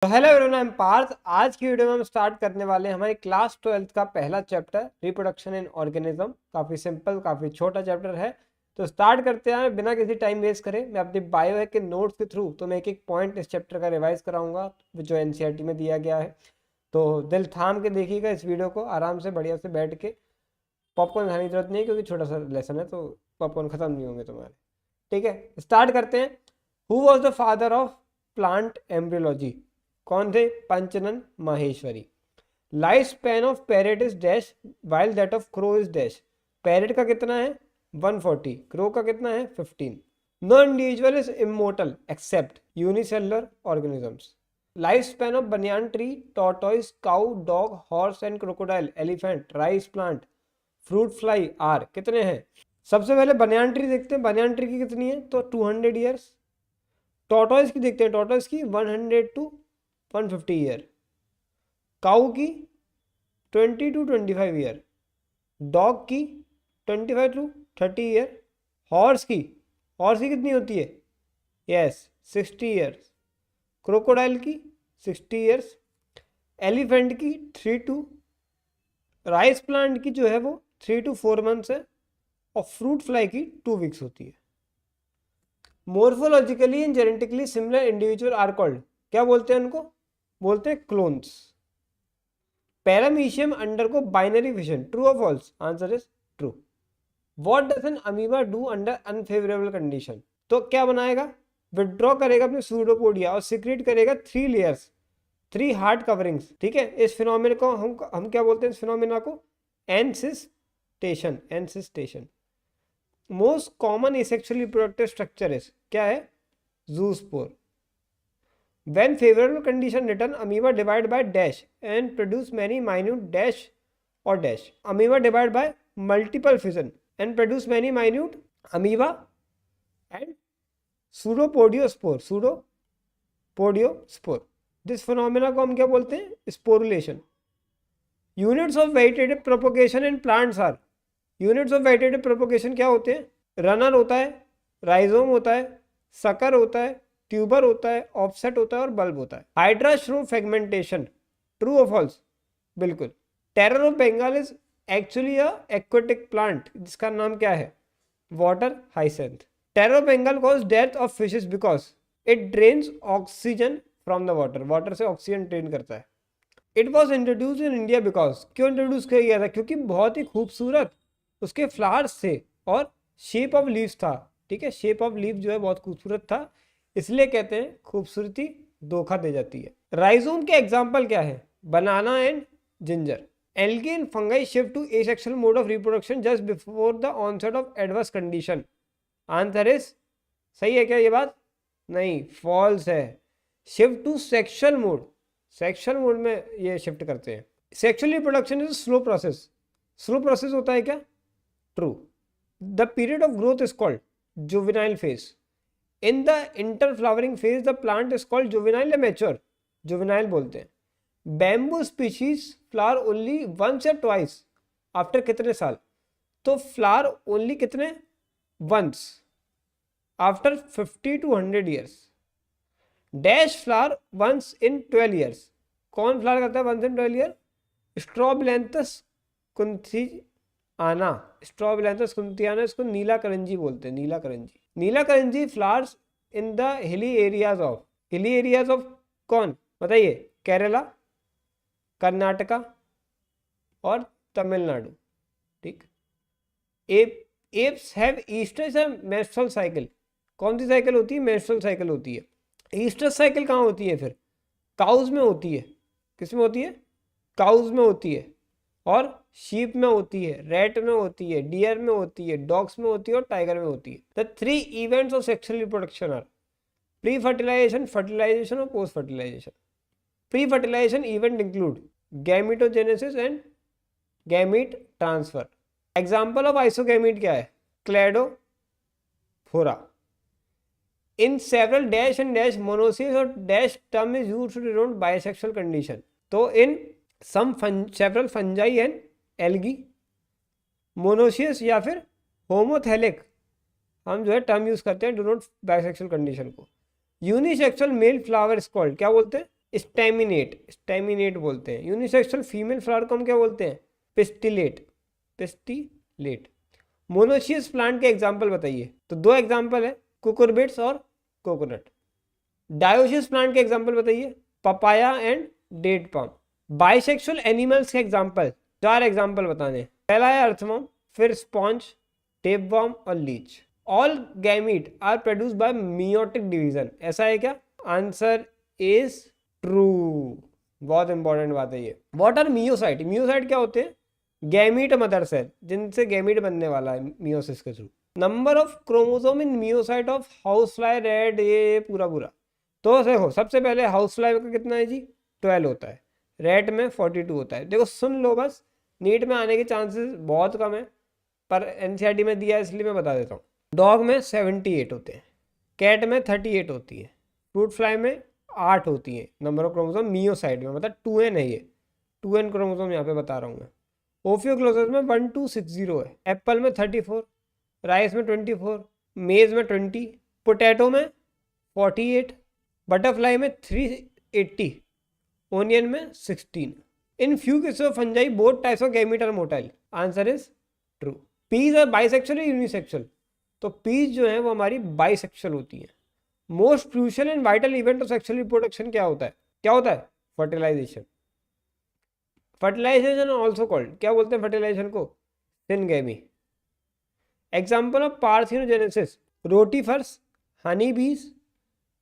तो hello everyone, I am Parth. आज की वीडियो में हम स्टार्ट करने वाले हैं हमारी क्लास 12th का पहला चैप्टर रिप्रोडक्शन इन ऑर्गेनिज्म। काफ़ी सिंपल, काफ़ी छोटा चैप्टर है। तो स्टार्ट करते हैं बिना किसी टाइम वेस्ट करे। मैं अपनी बायो है के नोट्स के थ्रू तो मैं एक एक पॉइंट इस चैप्टर का रिवाइज कराऊंगा जो एनसीईआरटी में दिया गया है। तो दिल थाम के देखिएगा इस वीडियो को, आराम से बढ़िया से बैठ के। पॉपकॉर्न खाने की जरूरत नहीं है क्योंकि छोटा सा लेसन है, तो पॉपकॉर्न खत्म नहीं होंगे तुम्हारे। ठीक है, स्टार्ट करते हैं। Who was the father of plant embryology? कौन थे? Panchanan Maheshwari. Life span of parrot is dash while that of crow is dash. Parrot का कितना है? 140। क्रो का कितना है? 15। No individual is immortal except unicellular organisms. Life span of banyan tree, tortoise, cow, dog, horse and crocodile, elephant, rice plant, fruit fly are कितने हैं? सबसे पहले बनियान ट्री देखते हैं। बनियान ट्री की कितनी है? तो 200 ईयर्स। टॉर्टोइस की देखते हैं। टॉर्टोइस की 100 to 150 ईयर। काऊ की 20 to 25 ईयर। डॉग की 25 to 30 ईयर। हॉर्स की कितनी होती है? Yes, 60 years. क्रोकोडाइल की 60 ईयर्स। एलिफेंट की 3 to, राइस प्लांट की जो है वो 3 to 4 मंथ्स है। और फ्रूट फ्लाई की 2 वीक्स होती है। Morphologically and genetically similar individual are called, क्या बोलते हैं उनको? बोलते हैं क्लोन्स। पैरामीशियम अंडर को बाइनरी फिशन, ट्रू और false? Answer is true. What does an amoeba do under unfavourable condition? तो क्या बनाएगा? विड्रॉ करेगा अपने सूडोपोडिया और सीक्रेट करेगा 3 लेयर्स, 3 हार्ड कवरिंग्स। ठीक है, इस फिनोमिना को हम क्या बोलते हैं? इस फिनोमिना को encystation. Encystation. Most common asexually reproductive structure is, क्या है? Zoospore. When favorable condition return, amoeba divide by dash and produce many minute dash or dash. Amoeba divide by multiple fission and produce many minute amoeba and pseudopodiospore. Pseudopodiospore. This phenomena को हम क्या बोलते हैं? Sporulation. Units of vegetative propagation in plants are. Units of vegetative propagation क्या होते हैं? Runner होता है, राइजोम होता है, सकर होता है, ट्यूबर होता है, ऑफसेट होता है और बल्ब होता है। हाइड्रा श्रू फ्रेगमेंटेशन, ट्रू और फॉल्स? बिल्कुल। Terror of Bengal is actually a aquatic plant जिसका नाम क्या है? Water hyacinth. Terror of Bengal cause death of fishes because it drains oxygen from the water. Water से ऑक्सीजन ड्रेन करता है। It was introduce in India because, क्यों introduce किया गया था? क्योंकि बहुत ही खूबसूरत उसके फ्लावर्स थे और शेप ऑफ लीव्स था। ठीक है, शेप ऑफ लीव जो है बहुत खूबसूरत था, इसलिए कहते हैं खूबसूरती धोखा दे जाती है। राइजोम के एग्जाम्पल क्या है? Banana and ginger. Algae and fungi shift to asexual mode of reproduction just before the onset of adverse condition. Answer is, सही है क्या ये बात? नहीं, फॉल्स है। Shift to sexual mode, sexual mode में ये शिफ्ट करते हैं। Sexual reproduction is slow process. Slow process होता है क्या? True. The period of growth is called juvenile phase. In the interflowering phase the plant is called juvenile या mature? Juvenile बोलते हैं। Bamboo species flower only once या twice after कितने साल? तो फ्लावर ओनली कितने? Once after 50 to 100 years. Dash flower once in 12 years. कौन flower करता है वंस इन 12 ईयर? स्ट्रॉबिलैंथस कुंथियाना। स्ट्रॉबिलैंथस कुंथियाना, इसको नीला करंजी बोलते हैं। Neelakurinji. Neelakurinji flowers in the hilly areas of, hilly areas of कौन बताइए? केरला, कर्नाटका और तमिलनाडु। ठीक। Apes have oestrus and menstrual cycle. कौन सी साइकिल होती है? मेंस्ट्रुअल साइकिल होती है। ईस्टर साइकिल कहाँ होती है फिर? काउज में होती है। किस में होती है? काउज में होती है। और शीप में होती है, रेट में होती है, डियर में होती है, डॉग्स में होती है और टाइगर में होती है। The 3 events of sexual reproduction are pre fertilisation, fertilisation और post fertilisation. Pre fertilisation event include gametogenesis and gamete transfer. Example of isogamete क्या है? Cladophora. In several dash and dash monoecious और dash term is used to denote bisexual condition. तो in some several fungi and algae, monoecious या फिर homothallic हम जो है term use करते हैं डिनोट बाइसेक्सुअल कंडीशन को। Unisexual male flower is called, क्या बोलते हैं? स्टेमिनेट बोलते हैं। यूनिसेक्सुअल फीमेल फ्लावर को हम क्या बोलते हैं? पिस्टिलेट। मोनोशियस प्लांट के एग्जाम्पल बताइए। तो दो एग्जाम्पल है, कुकुरबिट्स और कोकोनट। डायोशियस प्लांट के एग्जाम्पल बताइए, papaya and date palm. Bisexual animals के एग्जाम्पल, 4 एग्जाम्पल बताने। पहला है अर्थवर्म, फिर स्पॉन्ज, टेपवर्म और leech. All gamete are produce by meiotic division. ऐसा है क्या? Answer is true. बहुत इंपॉर्टेंट बात है ये। What are meiocyte? मियोसाइट क्या होते हैं? गैमीट मदर सेल, जिनसे गैमीट बनने वाला है मियोसिस के through. Number of chromosome in meiocyte of house fly, red, ये पूरा। तो देखो, सबसे पहले हाउस फ्लाई का कितना है जी? 12 होता है। रेड में 42 होता है। देखो सुन लो, बस नीट में आने के चांसेस बहुत कम है, पर एनसीईआरटी में दिया है इसलिए मैं बता देता हूँ। डॉग में 78 होते हैं, कैट में 38 होती है, फ्रूट फ्लाई में 8 होती है नंबर ऑफ क्रोमोसोम मियोसाइट में, मतलब 2n है ये, 2n क्रोमोसोम यहाँ पे बता रहा हूँ मैं। ओफियोक्लोसस में 1260 है, एप्पल में 34, राइस में 24, मेज में 20, पोटैटो में 48, बटरफ्लाई में 380, ओनियन में 16। In few cases of fungi both types of gamete are motile. Answer is true. Peas are bisexual या यूनिसेक्सुअल? तो पीज जो है वो हमारी बाइसेक्सुअल होती है। Most crucial and vital event of sexual reproduction क्या होता है? फर्टिलाइजेशन। फर्टिलाइजेशन ऑल्सो कॉल्ड, क्या बोलते हैं फर्टिलाइजेशन को? Syngamy. Example of parthenogenesis, rotifers, honey bees,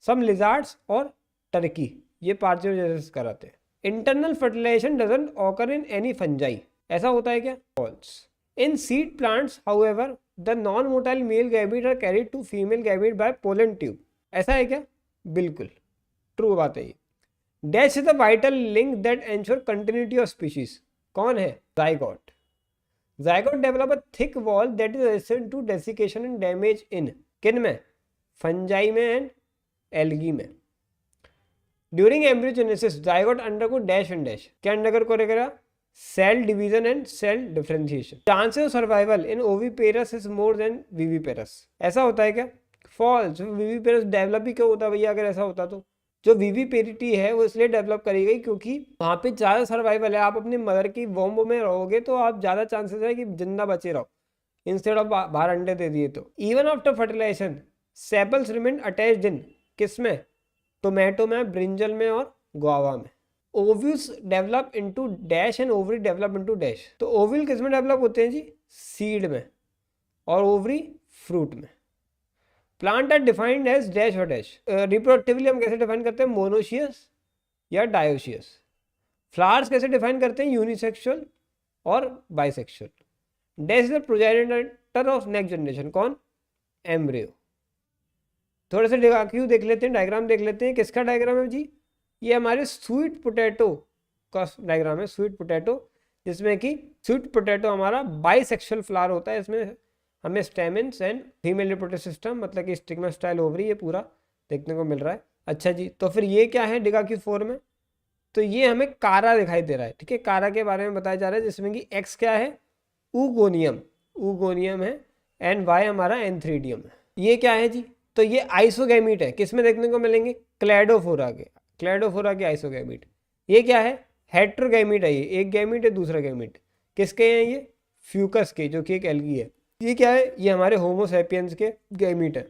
some lizards और टर्की, ये पार्थिनोजेनेसिस कराते हैं। Internal fertilization doesn't occur in any fungi. ऐसा होता है क्या? False. In seed plants however the non motile male gamete are carried to female gamete by pollen tube. ऐसा है क्या? बिल्कुल ट्रू बात है ये। Dash is the vital link that ensure continuity of species. कौन है? Zygote. Zygote develop a thick wall that is resistant to desiccation and damage in, किन में? फंजाई में एंड एल्गी में। During embryogenesis zygote undergo dash and dash, क्या undergo करेगा? Cell division and cell differentiation. Chances of survival in oviparous is more than viviparous. ऐसा होता है क्या? फॉल्स। विविपेरस डेवलप भी क्यों होता है भैया? अगर ऐसा होता तो जो विविपेरिटी है वो इसलिए डेवलप करी गई क्योंकि वहाँ पे ज़्यादा सर्वाइवल है। आप अपनी मदर की वोम्ब में रहोगे तो आप ज़्यादा चांसेस है कि जिंदा बचे रहो, इंस्टेड ऑफ बाहर अंडे दे दिए तो। Even after fertilisation sepals remain attached in, किस में? टोमेटो में, ब्रिंजल में और गुआवा में। Ovules develop into dash and ovary develop into dash. तो ओव्यूल किस में डेवलप होते हैं जी? सीड में, और ओवरी फ्रूट में। Plant are defined as dash और डैश। रिप्रोडक्टिवली हम कैसे डिफाइन करते हैं? मोनोशियस या डायोशियस। फ्लावर्स कैसे डिफाइन करते हैं? यूनिसेक्सुअल और bisexual. Dash is the progenitor of next generation. कौन? एम्ब्रियो। थोड़े से क्यों देख लेते हैं, डायग्राम देख लेते हैं। किसका डायग्राम है जी? ये हमारे स्वीट पोटैटो का डायग्राम है। स्वीट पोटैटो, जिसमें कि स्वीट पोटैटो हमारा बाइसेक्सुअल फ्लावर होता है। इसमें हमें stamens and female reproductive system, मतलब कि स्टिग्मा स्टाइल ओवरी, ये पूरा देखने को मिल रहा है। अच्छा जी, तो फिर ये क्या है डिगा की फॉर में? तो ये हमें कारा दिखाई दे रहा है। ठीक है, कारा के बारे में बताया जा रहा है, जिसमें कि एक्स क्या है? ऊगोनियम है, एंड वाई हमारा एंथ्रीडियम है। ये क्या है जी? तो ये आइसोगैमीट है। किस में देखने को मिलेंगे? क्लैडोफोरा के आइसोगैमीट। ये क्या है? हेट्रोगैमीट है। ये एक गैमीट है, दूसरा गैमीट किसके हैं? ये फ्यूकस के, जो कि एक एल्गी है। ये क्या है? ये हमारे होमोसेपियंस के गैमीट है।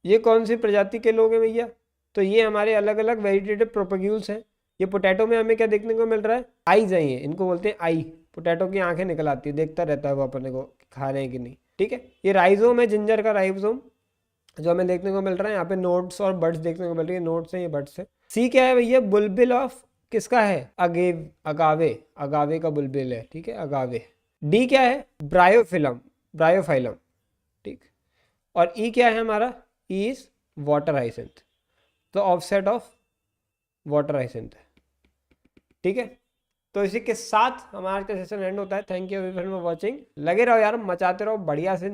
ये कौन सी प्रजाति के लोग हैं भैया? तो ये हमारे अलग अलग वेजिटेटिव प्रोपेग्यूल्स हैं। ये पोटैटो में हमें क्या देखने को मिल रहा है? आईज है, ये इनको बोलते हैं आई। पोटैटो की आंखें निकल आती है, देखता रहता है वो अपने को खा रहे हैं कि नहीं। ठीक है, ये राइजोम है, जिंजर का राइजोम, जो हमें देखने को मिल रहा है। यहाँ पे नोड्स और बड्स देखने को मिल रही है। नोड्स हैं, ये बड्स है। सी क्या है भैया? बुलबिल ऑफ किसका है? अगावे का बुलबिल है। ठीक है, अगावे। डी क्या है? ब्रायोफाइलम। ठीक, और ई क्या है हमारा? ई इज वाटर हाइसिंथ, तो ऑफसेट ऑफ वाटर हाइसिंथ है। ठीक है, तो इसी के साथ हमारा आज का सेशन एंड होता है। Thank you everyone for watching. लगे रहो यार, मचाते रहो बढ़िया से।